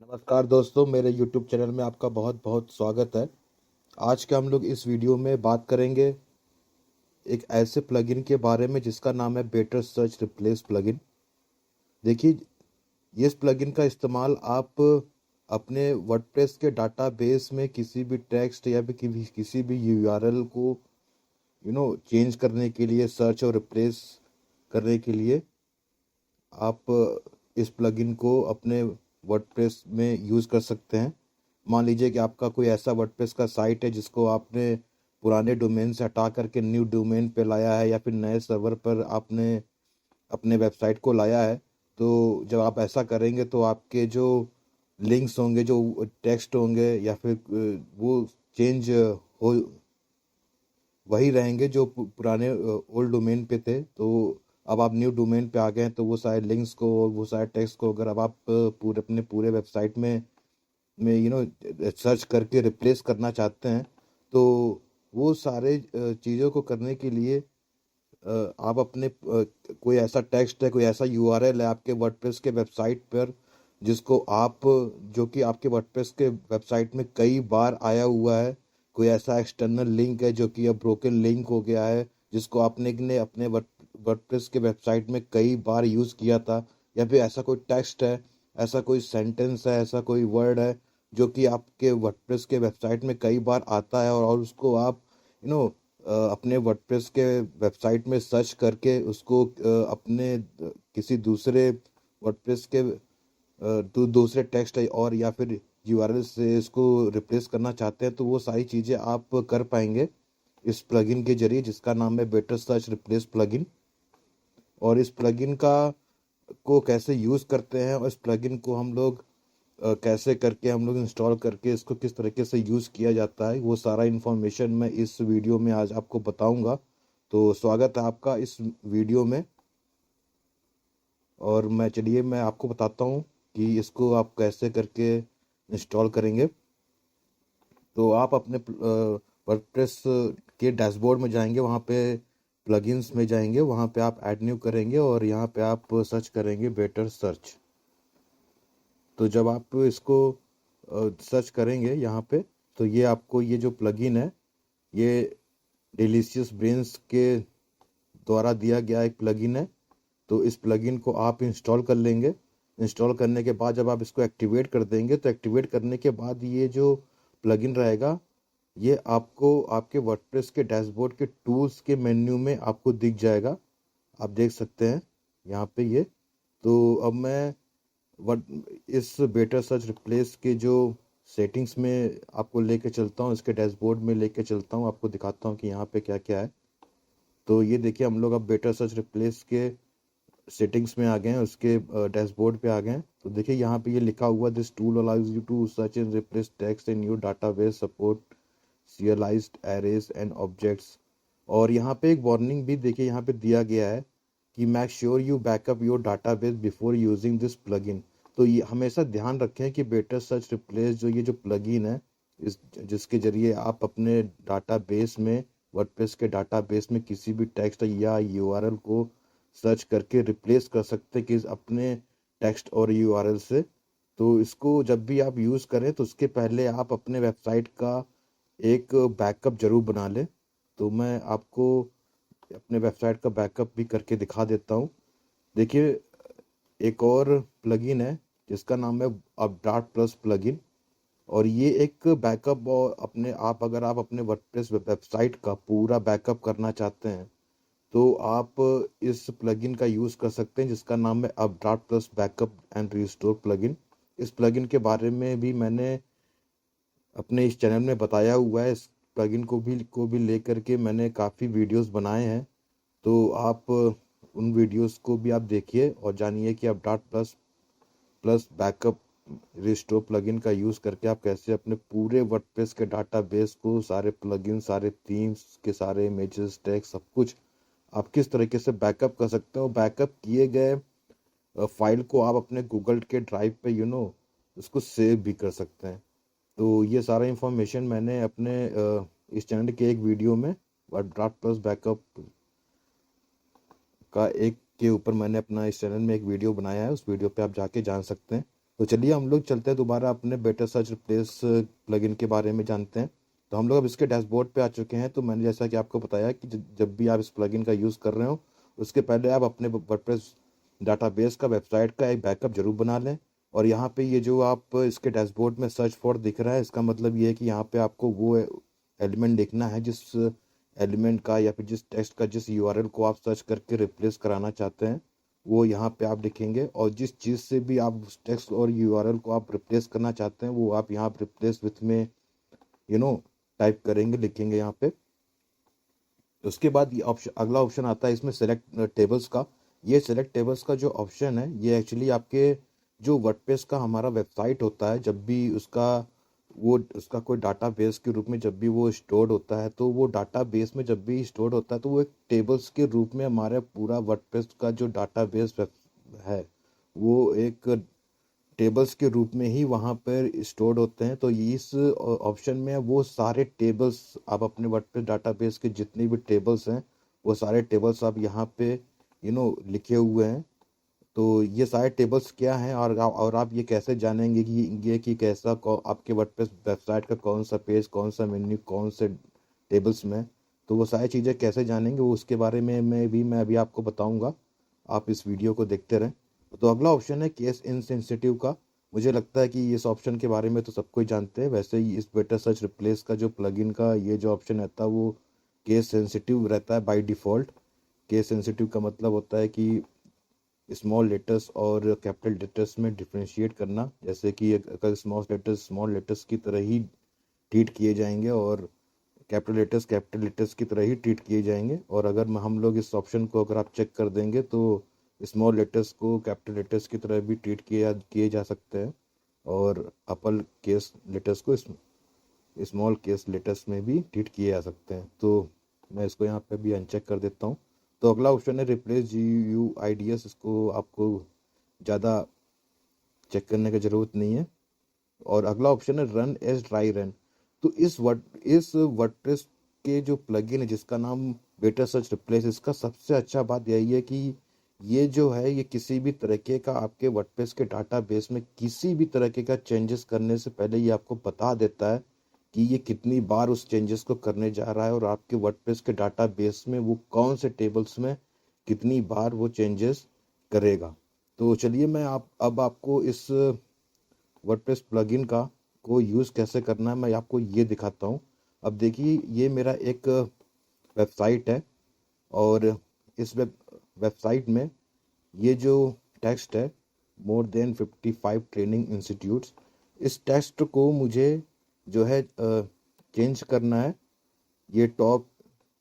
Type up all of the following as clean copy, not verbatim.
नमस्कार दोस्तों, मेरे YouTube चैनल में आपका बहुत बहुत स्वागत है। आज के हम लोग इस वीडियो में बात करेंगे एक ऐसे प्लगइन के बारे में जिसका नाम है बेटर सर्च रिप्लेस प्लगइन। देखिए, इस प्लगइन का इस्तेमाल आप अपने वर्डप्रेस के डाटाबेस में किसी भी टेक्स्ट या फिर किसी भी यूआरएल को चेंज करने के लिए, सर्च और रिप्लेस करने के लिए आप इस प्लगइन को अपने वर्डप्रेस में यूज़ कर सकते हैं। मान लीजिए कि आपका कोई ऐसा वर्डप्रेस का साइट है जिसको आपने पुराने डोमेन से हटा करके न्यू डोमेन पे लाया है, या फिर नए सर्वर पर आपने अपने वेबसाइट को लाया है। तो जब आप ऐसा करेंगे तो आपके जो लिंक्स होंगे, जो टेक्स्ट होंगे, या फिर वो चेंज हो वही रहेंगे जो पुराने ओल्ड डोमेन पे थे। तो अब आप न्यू डोमेन पे आ गए हैं, तो वो सारे लिंक्स को, वो सारे टेक्स्ट को अगर अब आप अपने पूरे वेबसाइट में सर्च करके रिप्लेस करना चाहते हैं, तो वो सारे चीज़ों को करने के लिए आप अपने कोई ऐसा टेक्स्ट है, कोई ऐसा यूआरएल है आपके वर्डप्रेस के वेबसाइट पर जिसको आप जो कि आपके वर्डप्रेस के वेबसाइट में कई बार आया हुआ है। कोई ऐसा एक्सटर्नल लिंक है जो कि अब ब्रोकन लिंक हो गया है, जिसको आपने ने अपने वर्डप्रेस के वेबसाइट में कई बार यूज़ किया था। या फिर ऐसा कोई टेक्स्ट है, ऐसा कोई सेंटेंस है, ऐसा कोई वर्ड है जो कि आपके वर्डप्रेस के वेबसाइट में कई बार आता है, और उसको आप अपने वर्डप्रेस के वेबसाइट में सर्च करके उसको अपने किसी दूसरे वर्डप्रेस के दूसरे टेक्स्ट और या फिर यूआरएल से इसको रिप्लेस करना चाहते हैं, तो वो सारी चीज़ें आप कर पाएंगे इस प्लगइन के जरिए जिसका नाम है बेटर सर्च रिप्लेस प्लगइन। और इस प्लगइन का को कैसे यूज़ करते हैं, और इस प्लगइन को हम लोग कैसे करके हम लोग इंस्टॉल करके इसको किस तरीके से यूज़ किया जाता है, वो सारा इन्फॉर्मेशन मैं इस वीडियो में आज आपको बताऊंगा। तो स्वागत है आपका इस वीडियो में। और मैं आपको बताता हूँ कि इसको आप कैसे करके इंस्टॉल करेंगे। तो आप अपने वर्डप्रेस के डैशबोर्ड में जाएंगे, वहाँ पे प्लगइन्स में जाएंगे, वहाँ पे आप ऐड न्यू करेंगे और यहाँ पे आप सर्च करेंगे बेटर सर्च। तो जब आप इसको सर्च करेंगे यहाँ पे, तो ये आपको ये जो प्लगइन है, ये डिलीशियस ब्रेन्स के द्वारा दिया गया एक प्लगइन है। तो इस प्लगइन को आप इंस्टॉल कर लेंगे। इंस्टॉल करने के बाद जब आप इसको एक्टिवेट कर देंगे, तो एक्टिवेट करने के बाद ये जो प्लगइन रहेगा, ये आपको आपके वर्डप्रेस के डैशबोर्ड के टूल्स के मेन्यू में आपको दिख जाएगा। आप देख सकते हैं यहाँ पे ये। तो अब मैं वट इस बेटर सर्च रिप्लेस के जो सेटिंग्स में आपको लेके चलता हूँ, इसके डैशबोर्ड में लेके चलता हूँ, आपको दिखाता हूँ कि यहाँ पे क्या क्या है। तो ये देखिए, हम लोग अब बेटर सर्च रिप्लेस के सेटिंग्स में आ गए हैं, उसके डैशबोर्ड पे आ गए हैं। तो देखिए यहाँ पे ये लिखा हुआ, this tool allows you to search and replace text in your database, support serialized arrays and objects. और यहाँ पे एक वार्निंग भी देखिए यहाँ पे दिया गया है कि make sure you backup your database before using this plugin. तो ये हमेशा ध्यान रखें कि बेटर सर्च रिप्लेस जो ये जो प्लगइन है, इस जिसके जरिए आप अपने डाटाबेस में, वर्डप्रेस के डाटाबेस में किसी भी टेक्स्ट या यूआरएल को सर्च करके रिप्लेस कर सकते हैं कि अपने टेक्स्ट और यूआरएल से। तो इसको जब भी आप यूज़ करें, तो उसके पहले आप अपने वेबसाइट का एक बैकअप जरूर बना लें। तो मैं आपको अपने वेबसाइट का बैकअप भी करके दिखा देता हूँ। देखिए, एक और प्लगइन है जिसका नाम है अपडाट प्लस प्लगइन। और ये एक बैकअप, और अगर आप अपने वर्डप्रेस वेबसाइट का पूरा बैकअप करना चाहते हैं, तो आप इस प्लगइन का यूज़ कर सकते हैं जिसका नाम है अपडाट plus backup and restore plugin. इस प्लगइन के बारे में भी मैंने अपने इस चैनल में बताया हुआ है। इस प्लगइन को भी लेकर के मैंने काफ़ी वीडियोस बनाए हैं। तो आप उन वीडियोस को भी आप देखिए और जानिए कि अपडाट plus plus backup restore plugin का यूज़ करके आप कैसे अपने पूरे वर्डप्रेस के डाटाबेस को, सारे प्लगइन, सारे थीम्स के सारे इमेजेस, टेक्स्ट, सब कुछ आप किस तरीके से बैकअप कर सकते हो। बैकअप किए गए फाइल को आप अपने गूगल के ड्राइव पे उसको सेव भी कर सकते हैं। तो ये सारा इंफॉर्मेशन मैंने अपने इस चैनल के एक वीडियो में, ड्राफ्ट प्लस बैकअप का एक के ऊपर मैंने अपना इस चैनल में एक वीडियो बनाया है, उस वीडियो पे आप जाके जान सकते हैं। तो चलिए हम लोग चलते हैं दोबारा अपने बेटर सर्च रिप्लेस प्लगइन के बारे में जानते हैं। तो हम लोग अब इसके डैशबोर्ड पे आ चुके हैं। तो मैंने जैसा कि आपको बताया कि जब भी आप इस प्लगइन का यूज़ कर रहे हो उसके पहले आप अपने वर्डप्रेस डाटाबेस का वेबसाइट का एक बैकअप जरूर बना लें। और यहाँ पे ये जो आप इसके डैशबोर्ड में सर्च फॉर दिख रहा है, इसका मतलब ये है कि यहाँ पे आपको वो एलिमेंट देखना है जिस एलिमेंट का या फिर जिस टेक्स्ट का जिस यूआरएल को आप सर्च करके रिप्लेस कराना चाहते हैं वो यहाँ पे आप लिखेंगे। और जिस चीज़ से भी आप उस टेक्स्ट और यूआरएल को आप रिप्लेस करना चाहते हैं वो आप यहाँ पे रिप्लेस विथ में टाइप करेंगे, लिखेंगे यहाँ पे। उसके बाद ये ऑप्शन, अगला ऑप्शन आता है इसमें सेलेक्ट टेबल्स का। ये सेलेक्ट टेबल्स का जो ऑप्शन है ये एक्चुअली आपके जो वर्डप्रेस का हमारा वेबसाइट होता है, जब भी उसका कोई डाटाबेस के रूप में जब भी वो स्टोर्ड होता है, तो वो डाटाबेस में जब भी स्टोर्ड होता है तो वो एक टेबल्स के रूप में हमारे पूरा वर्डप्रेस का जो डाटाबेस है वो एक टेबल्स के रूप में ही वहाँ पर स्टोर्ड होते हैं। तो इस ऑप्शन में वो सारे टेबल्स आप अपने वर्डप्रेस डाटाबेस के जितने भी टेबल्स हैं वो सारे टेबल्स आप यहाँ पे लिखे हुए हैं। तो ये सारे टेबल्स क्या हैं और आप ये कैसे जानेंगे कि ये कि आपके वर्डप्रेस वेबसाइट का कौन सा पेज, कौन सा मेन्यू, कौन से टेबल्स में। तो वो सारी चीज़ें कैसे जानेंगे वो उसके बारे में मैं अभी आपको बताऊंगा। आप इस वीडियो को देखते रहें। तो अगला ऑप्शन है केस इनसेंसिटिव का। मुझे लगता है कि इस ऑप्शन के बारे में तो सब कोई जानते हैं। वैसे ही इस बेटर सर्च रिप्लेस का जो प्लगइन का ये जो ऑप्शन रहता है वो केस सेंसिटिव रहता है बाय डिफ़ॉल्ट। केस सेंसिटिव का मतलब होता है कि स्मॉल लेटर्स और कैपिटल लेटर्स में डिफ्रेंशिएट करना। जैसे कि अगर स्मॉल लेटर्स की तरह ही ट्रीट किए जाएंगे और कैपिटल लेटर्स की तरह ही ट्रीट किए जाएंगे। और अगर हम लोग इस ऑप्शन को अगर आप चेक कर देंगे तो स्मॉल लेटर्स को कैपिटल लेटर्स की तरह भी ट्रीट किए जा सकते हैं और अपर केस लेटर्स को स्मॉल केस लेटर्स में भी ट्रीट किए जा सकते हैं। तो मैं इसको यहाँ पे भी अनचेक कर देता हूँ। तो अगला ऑप्शन है रिप्लेस GUIDs। इसको आपको ज़्यादा चेक करने की ज़रूरत नहीं है। और अगला ऑप्शन है रन एज ड्राई रन। तो इस वर्डप्रेस के जो प्लगइन है जिसका नाम बेटर सर्च रिप्लेस, इसका सबसे अच्छा बात यही है कि ये जो है ये किसी भी तरीके का आपके वर्डप्रेस के डाटाबेस में किसी भी तरीके का चेंजेस करने से पहले ये आपको बता देता है कि ये कितनी बार उस चेंजेस को करने जा रहा है और आपके वर्डप्रेस के डाटाबेस में वो कौन से टेबल्स में कितनी बार वो चेंजेस करेगा। तो चलिए मैं अब आपको इस वर्डप्रेस प्लगइन को यूज़ कैसे करना है मैं आपको ये दिखाता हूँ। अब देखिए ये मेरा एक वेबसाइट है और इस वेबसाइट में ये जो टेक्स्ट है मोर देन 55 ट्रेनिंग इंस्टीट्यूट्स, इस टेक्स्ट को मुझे जो है चेंज करना है ये टॉप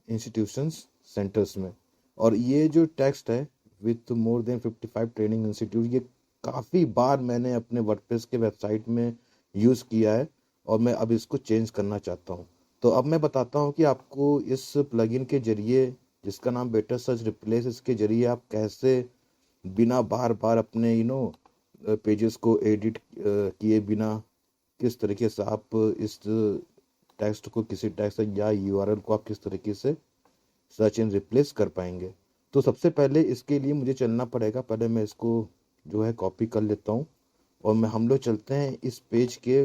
इंस्टीट्यूशंस सेंटर्स में। और ये जो टेक्स्ट है with more than 55 training institute, ये काफ़ी बार मैंने अपने वर्डप्रेस के वेबसाइट में यूज़ किया है और मैं अब इसको चेंज करना चाहता हूँ। तो अब मैं बताता हूँ कि आपको इस प्लगइन के जरिए जिसका नाम बेटर सर्च रिप्लेस, इसके जरिए आप कैसे बिना बार बार अपने पेजेस को एडिट किए बिना किस तरीके से आप इस टेक्स्ट को किसी टेक्स्ट या यूआरएल को आप किस तरीके से सर्च एंड रिप्लेस कर पाएंगे। तो सबसे पहले इसके लिए मुझे चलना पड़ेगा। पहले मैं इसको जो है कॉपी कर लेता हूँ और हम लोग चलते हैं इस पेज के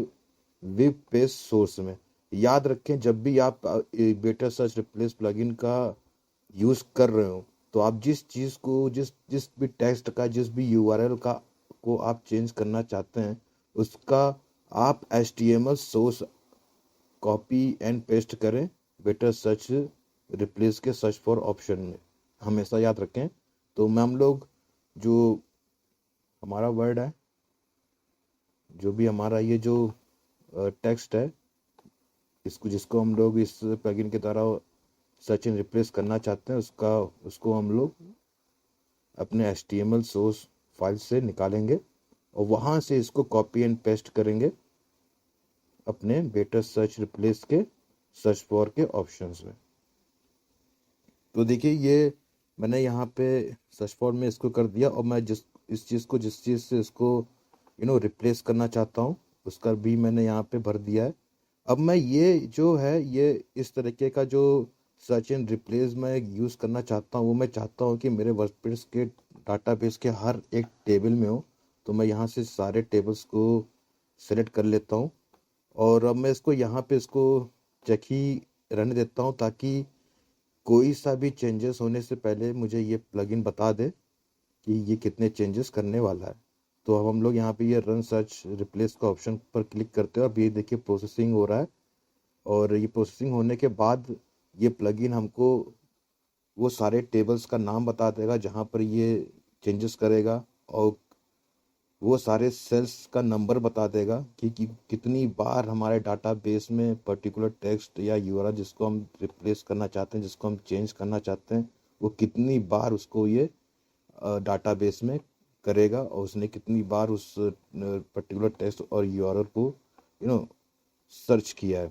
वेब पेज सोर्स में। याद रखें जब भी आप बेटर सर्च रिप्लेस प्लगइन का यूज़ कर रहे हो तो आप जिस चीज़ को जिस जिस भी टेक्स्ट का जिस भी यूआरएल का को आप चेंज करना चाहते हैं उसका आप HTML source copy and paste करें बेटर सर्च रिप्लेस के सर्च फॉर ऑप्शन में, हमेशा याद रखें। तो मैं हम लोग जो हमारा वर्ड है, जो भी हमारा ये जो टेक्स्ट है जिसको हम लोग इस प्लगइन के द्वारा सर्च एंड रिप्लेस करना चाहते हैं उसको हम लोग अपने HTML सोर्स फाइल से निकालेंगे और वहाँ से इसको कॉपी एंड पेस्ट करेंगे अपने बेटर सर्च रिप्लेस के सर्च फॉर के ऑप्शंस में। तो देखिए ये मैंने यहाँ पे सर्च फॉर में इसको कर दिया और मैं जिस चीज़ से इसको रिप्लेस करना चाहता हूँ उसका भी मैंने यहाँ पे भर दिया है। अब मैं ये जो है ये इस तरीके का जो सर्च एंड रिप्लेस मैं यूज़ करना चाहता हूँ वो मैं चाहता हूँ कि मेरे वर्डप्रेस के डाटाबेस के हर एक टेबल में हो। तो मैं यहाँ से सारे टेबल्स को सेलेक्ट कर लेता हूँ और अब मैं इसको यहाँ पे इसको चेक ही रहने देता हूँ ताकि कोई सा भी चेंजेस होने से पहले मुझे ये प्लगइन बता दे कि ये कितने चेंजेस करने वाला है। तो अब हम लोग यहाँ पे ये रन सर्च रिप्लेस का ऑप्शन पर क्लिक करते हैं। अब ये देखिए प्रोसेसिंग हो रहा है और ये प्रोसेसिंग होने के बाद ये प्लगइन हमको वो सारे टेबल्स का नाम बता देगा जहाँ पर ये चेंजेस करेगा और वो सारे सेल्स का नंबर बता देगा कि कितनी बार हमारे डाटाबेस में पर्टिकुलर टेक्स्ट या यूआरएल जिसको हम रिप्लेस करना चाहते हैं, जिसको हम चेंज करना चाहते हैं, वो कितनी बार उसको ये डाटाबेस में करेगा और उसने कितनी बार उस पर्टिकुलर टेक्स्ट और यूआरएल को सर्च किया है।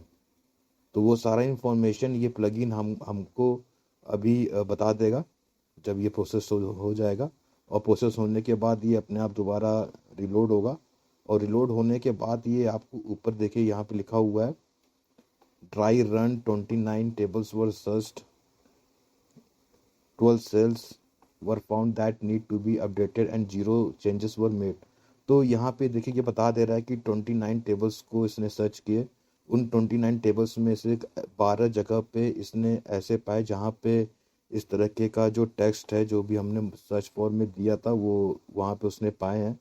तो वो सारा इंफॉर्मेशन ये प्लगइन हमको अभी बता देगा जब ये प्रोसेस हो जाएगा। और प्रोसेस होने के बाद ये अपने आप दोबारा रिलोड होगा और रिलोड होने के बाद ये आपको ऊपर देखिए यहाँ पे लिखा हुआ है dry run 29 tables were searched, 12 cells were found that need to be updated and 0 changes were made। तो यहाँ पे देखिए ये बता दे रहा है कि 29 टेबल्स को इसने सर्च किए। उन 29 टेबल्स में से 12 जगह पे इसने ऐसे पाए जहाँ पे इस तरह के का जो टेक्स्ट है जो भी हमने सर्च फॉर में दिया था वो वहाँ पे उसने पाए हैं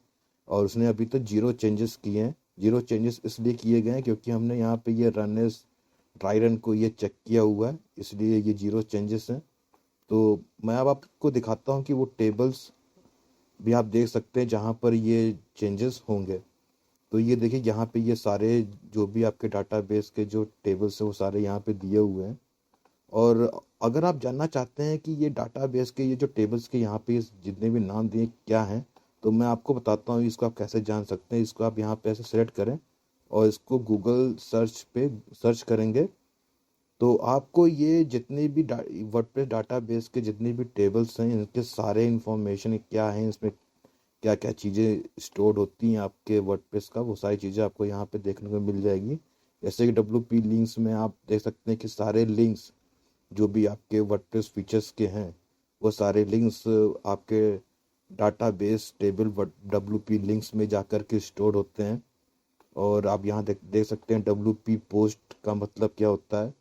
और उसने अभी तक 0 चेंजेस किए हैं। 0 चेंजेस इसलिए किए गए हैं क्योंकि हमने यहाँ पे ये रन एज ड्राई रन को ये चेक किया हुआ है, इसलिए ये 0 चेंजेस हैं। तो मैं अब आपको दिखाता हूँ कि वो टेबल्स भी आप देख सकते हैं जहाँ पर ये चेंजेस होंगे। तो ये देखिए यहाँ पे ये सारे जो भी आपके डाटाबेस के जो टेबल्स हैं वो सारे यहाँ पे दिए हुए हैं। और अगर आप जानना चाहते हैं कि ये डाटाबेस के ये जो टेबल्स के यहाँ पे जितने भी नाम दिए क्या हैं, तो मैं आपको बताता हूँ इसको आप कैसे जान सकते हैं। इसको आप यहाँ पे ऐसे सेलेक्ट करें और इसको गूगल सर्च पे सर्च करेंगे तो आपको ये जितने भी वर्डप्रेस डाटाबेस के जितने भी टेबल्स हैं इनके सारे इंफॉर्मेशन क्या हैं, इसमें क्या क्या चीज़ें स्टोर्ड होती हैं आपके वर्डप्रेस का, वो सारी चीज़ें आपको यहाँ पे देखने को मिल जाएगी। जैसे कि WP लिंक्स में आप देख सकते हैं कि सारे लिंक्स जो भी आपके वर्डप्रेस फीचर्स के हैं वो सारे लिंक्स आपके डाटाबेस टेबल WP लिंक्स में जाकर के स्टोर होते हैं। और आप यहाँ देख सकते हैं WP पोस्ट का मतलब क्या होता है।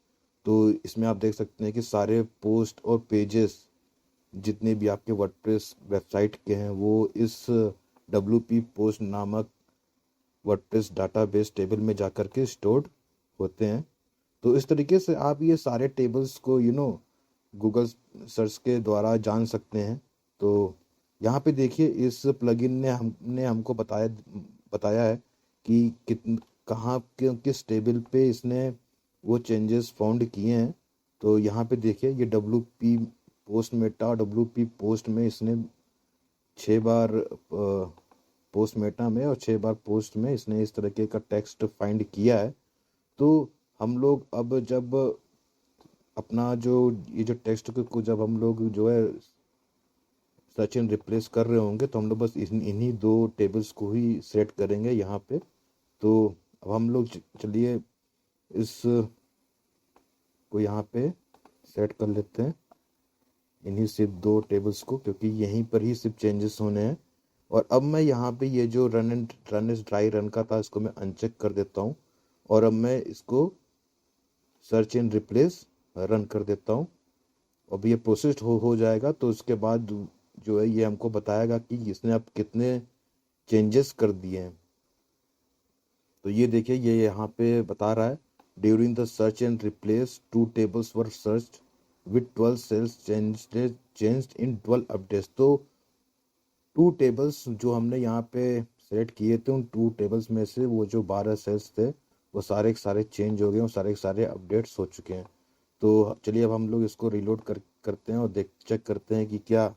तो इसमें आप देख सकते हैं कि सारे पोस्ट और पेजेस जितने भी आपके वर्डप्रेस वेबसाइट के हैं वो इस WP पोस्ट नामक वर्डप्रेस डाटाबेस टेबल में जाकर के स्टोर्ड होते हैं। तो इस तरीके से आप ये सारे टेबल्स को गूगल सर्च के द्वारा जान सकते हैं। तो यहाँ पे देखिए इस प्लगइन ने हमको बताया है कि कहाँ के किस टेबल पे इसने वो चेंजेस फाउंड किए हैं। तो यहाँ पे देखिए ये WP पोस्ट मेटा और WP पोस्ट में इसने 6 बार पोस्ट मेटा में और 6 बार पोस्ट में इसने इस तरीके का टेक्स्ट फाइंड किया है। तो हम लोग अब जब अपना ये जो टेक्स्ट को जब हम लोग जो है सर्च एंड रिप्लेस कर रहे होंगे तो हम लोग बस इन्हीं 2 टेबल्स को ही सेट करेंगे यहाँ पे। तो अब हम लोग चलिए इस को यहाँ पे सेट कर लेते हैं, इन्हीं सिर्फ 2 टेबल्स को, क्योंकि यहीं पर ही सिर्फ चेंजेस होने हैं। और अब मैं यहाँ पे ये जो रन इज ड्राई रन का था इसको मैं अनचेक कर देता हूँ और अब मैं इसको सर्च एंड रिप्लेस रन कर देता हूँ। अब ये प्रोसेस्ड हो जाएगा तो उसके बाद जो है ये हमको बताएगा कि इसने अब कितने चेंजेस कर दिए हैं। तो ये देखिए ये यहाँ पे बता रहा है during the search and replace 2 tables were search with 12 cells changed in 12 updates। तो 2 tables जो हमने यहाँ पे सेलेक्ट किए थे उन 2 tables में से वो जो 12 cells थे वो सारे के सारे चेंज हो गए और सारे के सारे अपडेट्स हो चुके हैं। तो चलिए अब हम लोग इसको रीलोड करते हैं और चेक करते हैं कि क्या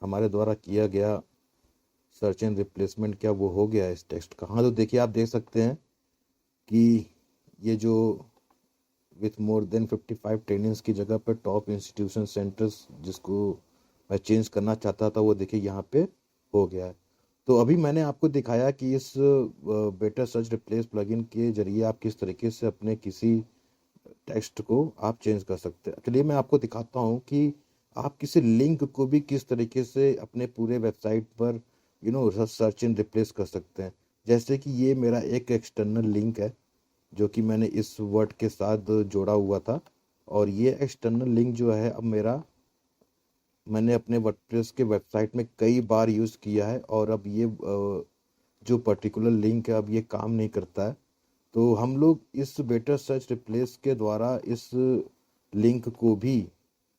हमारे द्वारा किया गया सर्च एंड रिप्लेसमेंट क्या वो हो गया है इस टेक्स्ट का। हाँ, तो देखिए आप देख सकते हैं कि ये जो विथ मोर देन 55 ट्रेनिंग्स की जगह पर टॉप इंस्टीट्यूशन सेंटर्स जिसको मैं चेंज करना चाहता था वो देखिए यहाँ पे हो गया है। तो अभी मैंने आपको दिखाया कि इस बेटर सर्च रिप्लेस प्लगइन के जरिए आप किस तरीके से अपने किसी टेक्स्ट को आप चेंज कर सकते हैं। चलिए मैं आपको दिखाता हूँ कि आप किसी लिंक को भी किस तरीके से अपने पूरे वेबसाइट पर सर्च एंड रिप्लेस कर सकते हैं। जैसे कि ये मेरा एक एक्सटर्नल लिंक है जो कि मैंने इस वर्ड के साथ जोड़ा हुआ था, और ये एक्सटर्नल लिंक जो है अब मैंने अपने वर्डप्रेस के वेबसाइट में कई बार यूज़ किया है, और अब ये जो पर्टिकुलर लिंक है अब ये काम नहीं करता है। तो हम लोग इस बेटर सर्च रिप्लेस के द्वारा इस लिंक को भी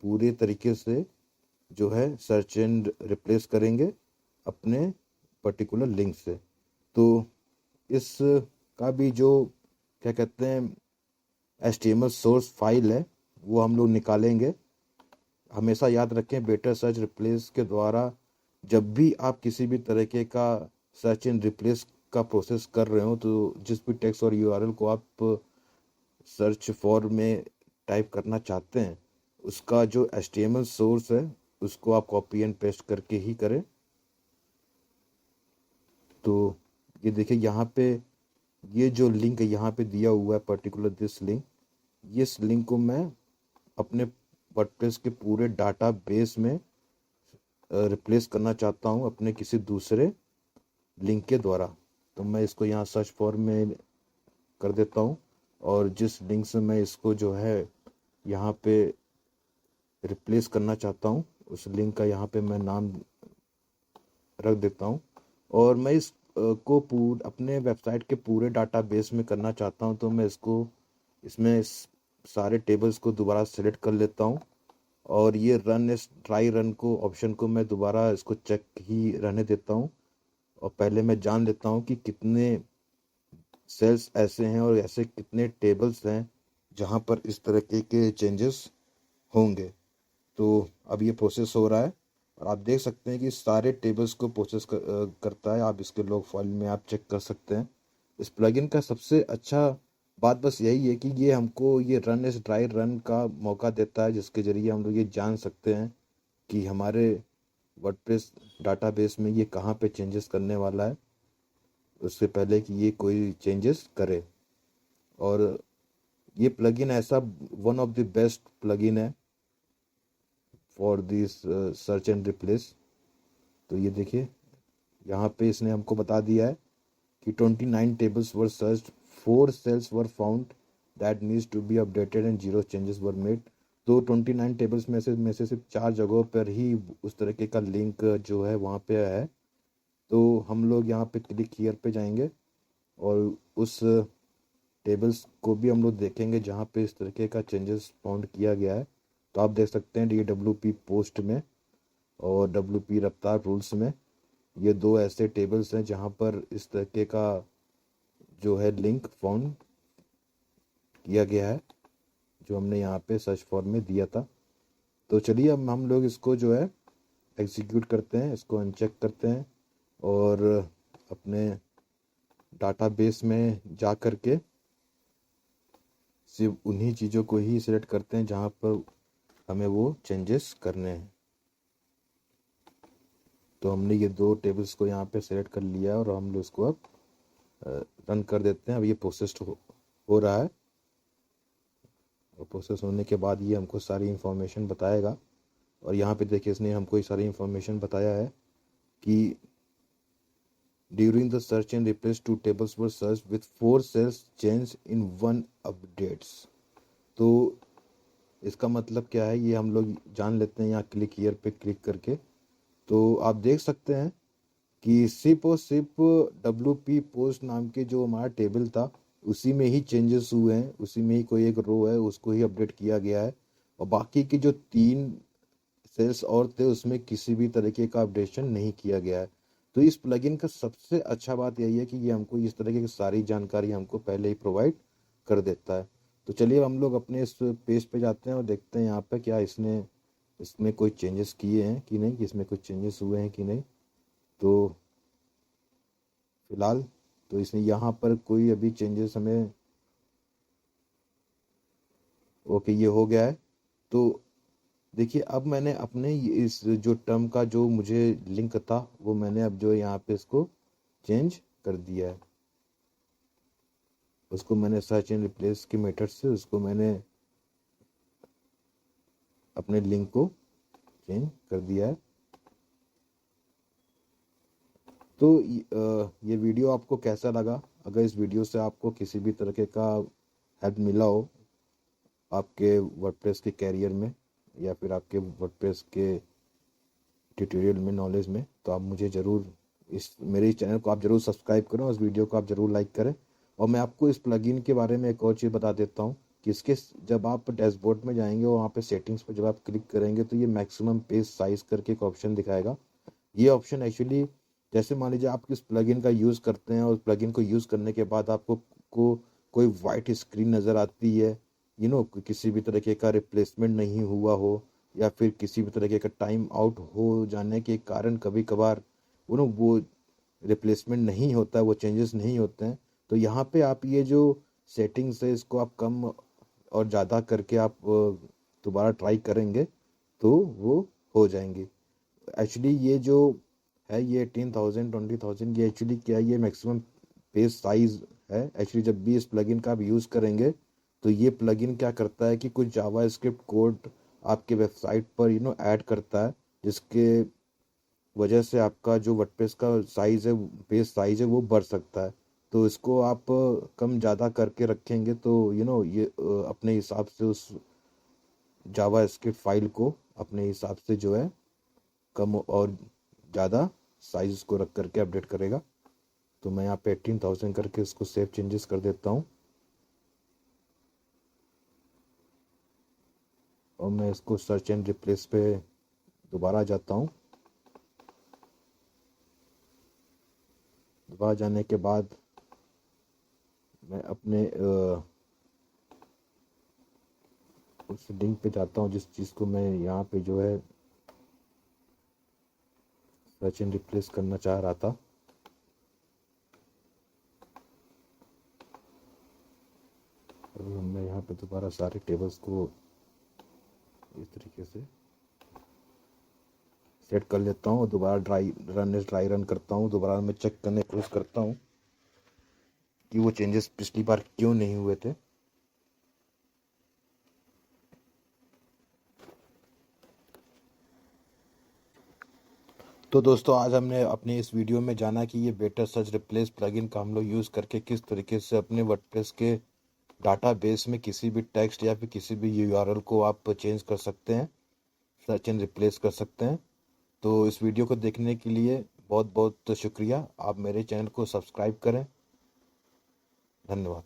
पूरे तरीके से जो है सर्च एंड रिप्लेस करेंगे अपने पर्टिकुलर लिंक से। तो इस का भी जो क्या कहते हैं HTML सोर्स फाइल है वो हम लोग निकालेंगे। हमेशा याद रखें, बेटर सर्च रिप्लेस के द्वारा जब भी आप किसी भी तरीके का सर्च एंड रिप्लेस का प्रोसेस कर रहे हो, तो जिस भी टेक्स्ट और यूआरएल को आप सर्च फॉर में टाइप करना चाहते हैं उसका जो HTML सोर्स है उसको आप कॉपी एंड पेस्ट करके ही करें। तो ये देखिए यहाँ पे ये जो लिंक यहाँ पे दिया हुआ है पर्टिकुलर दिस लिंक, इस लिंक को मैं अपने वर्डप्रेस के पूरे डाटा बेस में रिप्लेस करना चाहता हूँ अपने किसी दूसरे लिंक के द्वारा। तो मैं इसको यहाँ सर्च फॉर में कर देता हूँ, और जिस लिंक से मैं इसको जो है यहाँ पे रिप्लेस करना चाहता हूँ उस लिंक का यहाँ पे मैं नाम रख देता हूँ। और मैं इस को अपने वेबसाइट के पूरे डाटा बेस में करना चाहता हूँ, तो मैं इसमें सारे टेबल्स को दोबारा सेलेक्ट कर लेता हूँ, और ये रन इस ट्राई रन को ऑप्शन को मैं दोबारा इसको चेक ही रहने देता हूँ। और पहले मैं जान लेता हूँ कि कितने सेल्स ऐसे हैं और ऐसे कितने टेबल्स हैं जहाँ पर इस तरह के चेंजेस होंगे। तो अब ये प्रोसेस हो रहा है, और आप देख सकते हैं कि सारे टेबल्स को प्रोसेस करता है। आप इसके लॉग फाइल में आप चेक कर सकते हैं। इस प्लगइन का सबसे अच्छा बात बस यही है कि ये हमको ये रन एज ड्राई रन का मौका देता है, जिसके ज़रिए हम लोग ये जान सकते हैं कि हमारे वर्डप्रेस डाटाबेस में ये कहाँ पे चेंजेस करने वाला है उससे पहले कि ये कोई चेंजेस करे। और ये प्लगइन ऐसा one of the best plugin है for this search and replace. तो ये देखिए यहाँ पे इसने हमको बता दिया है कि 29 tables were searched, 4 cells were found that needs to be updated and 0 changes were made। तो 29 टेबल्स में से सिर्फ 4 जगहों पर ही उस तरीके का लिंक जो है वहाँ पे है। तो हम लोग यहाँ पे क्लिक हियर पे जाएंगे और उस टेबल्स को भी हम लोग देखेंगे जहाँ पे इस तरीके का चेंजेस फाउंड किया गया है। तो आप देख सकते हैं DWP पोस्ट में और WP रफ्तार रूल्स में ये दो ऐसे टेबल्स हैं जहाँ पर इस तरीके का जो है लिंक फाउंड किया गया है जो हमने यहाँ पे सर्च फॉर्म में दिया था। तो चलिए अब हम लोग इसको जो है एग्जीक्यूट करते हैं, इसको अनचेक करते हैं और अपने डाटाबेस में जा कर के सिर्फ उन्हीं चीज़ों को ही सिलेक्ट करते हैं जहाँ पर हमें वो चेंजेस करने हैं। तो हमने ये दो टेबल्स को यहाँ पे सिलेक्ट कर लिया और हम लोग इसको अब रन कर देते हैं। अब ये प्रोसेस्ड हो रहा है, और प्रोसेस होने के बाद ये हमको सारी इन्फॉर्मेशन बताएगा। और यहाँ पे देखिए इसने हमको ये सारी इन्फॉर्मेशन बताया है कि during the search and replace 2 tables were search with 4 cells change in 1 updates. तो इसका मतलब क्या है ये हम लोग जान लेते हैं यहाँ क्लिक हियर पे क्लिक करके। तो आप देख सकते हैं कि सिर्फ और सिर्फ WP पोस्ट नाम के जो हमारा टेबल था उसी में ही चेंजेस हुए हैं, उसी में ही कोई एक रो है उसको ही अपडेट किया गया है, और बाकी की जो 3 सेल्स और थे उसमें किसी भी तरीके का अपडेशन नहीं किया गया है। तो इस प्लगइन का सबसे अच्छा बात यही है कि ये हमको इस तरीके की सारी जानकारी हमको पहले ही प्रोवाइड कर देता है। तो चलिए हम लोग अपने इस पेज पे जाते हैं और देखते हैं यहाँ पे क्या इसमें कोई चेंजेस किए हैं कि नहीं, कि इसमें कोई चेंजेस हुए हैं कि नहीं। तो फिलहाल तो इसमें यहाँ पर कोई अभी चेंजेस हमें, ओके ये हो गया है। तो देखिए अब मैंने अपने इस जो टर्म का जो मुझे लिंक था वो मैंने अब जो यहाँ पे इसको चेंज कर दिया है। उसको मैंने सर्च एंड रिप्लेस के मेथड से उसको मैंने अपने लिंक को चेंज कर दिया है। तो ये वीडियो आपको कैसा लगा? अगर इस वीडियो से आपको किसी भी तरीके का हेल्प मिला हो आपके वर्डप्रेस के कैरियर में या फिर आपके वर्डप्रेस के ट्यूटोरियल में, नॉलेज में, तो आप मुझे ज़रूर इस मेरे चैनल को आप ज़रूर सब्सक्राइब करें और इस वीडियो को आप ज़रूर लाइक करें। और मैं आपको इस प्लगइन के बारे में एक और चीज़ बता देता हूँ कि इसके जब आप डैशबोर्ड में जाएंगे और वहाँ पे सेटिंग्स पर जब आप क्लिक करेंगे तो ये मैक्सिमम पेज साइज़ करके एक ऑप्शन दिखाएगा। ये ऑप्शन एक्चुअली, जैसे मान लीजिए आप किस प्लगइन का यूज़ करते हैं और प्लगइन को यूज़ करने के बाद आपको कोई वाइट स्क्रीन नज़र आती है, किसी भी तरीके का रिप्लेसमेंट नहीं हुआ हो या फिर किसी भी तरीके का टाइम आउट हो जाने के कारण कभी कभार वो रिप्लेसमेंट नहीं होता है, वो चेंजेस नहीं होते हैं, तो यहाँ पे आप ये जो सेटिंग्स है इसको आप कम और ज़्यादा करके आप दोबारा ट्राई करेंगे तो वो हो जाएंगी। एक्चुअली ये जो है ये 18,000 20,000 ये एक्चुअली क्या है, ये मैक्सिमम पेज साइज है। एक्चुअली जब भी इस प्लगइन का आप यूज़ करेंगे तो ये प्लगइन क्या करता है कि कुछ जावा स्क्रिप्ट कोड आपके वेबसाइट पर ऐड करता है, जिसके वजह से आपका जो वर्डप्रेस का साइज है, पेज साइज है, वो बढ़ सकता है। तो इसको आप कम ज़्यादा करके रखेंगे तो ये अपने हिसाब से उस जावा स्क्रिप्ट फाइल को अपने हिसाब से जो है कम और ज़्यादा साइज को रख करके अपडेट करेगा। तो मैं यहाँ पे 18,000 करके इसको सेव चेंजेस कर देता हूँ और मैं इसको सर्च एंड रिप्लेस पे दोबारा जाता हूँ। दोबारा जाने के बाद मैं अपने उस लिंक पे जाता हूँ जिस चीज़ को मैं यहाँ पे जो है सर्च एंड रिप्लेस करना चाह रहा था। मैं यहाँ पे दोबारा सारे टेबल्स को इस तरीके से सेट कर लेता हूँ। दोबारा ड्राई रन करता हूँ। दोबारा मैं चेक करने की कोशिश करता हूँ कि वो चेंजेस पिछली बार क्यों नहीं हुए थे। तो दोस्तों आज हमने अपने इस वीडियो में जाना कि ये बेटर सर्च रिप्लेस प्लगइन का हम लोग यूज़ करके किस तरीके से अपने वर्डप्रेस के डाटाबेस में किसी भी टेक्स्ट या फिर किसी भी यूआरएल को आप चेंज कर सकते हैं, सर्च एंड रिप्लेस कर सकते हैं। तो इस वीडियो को देखने के लिए बहुत बहुत शुक्रिया। आप मेरे चैनल को सब्सक्राइब करें। धन्यवाद।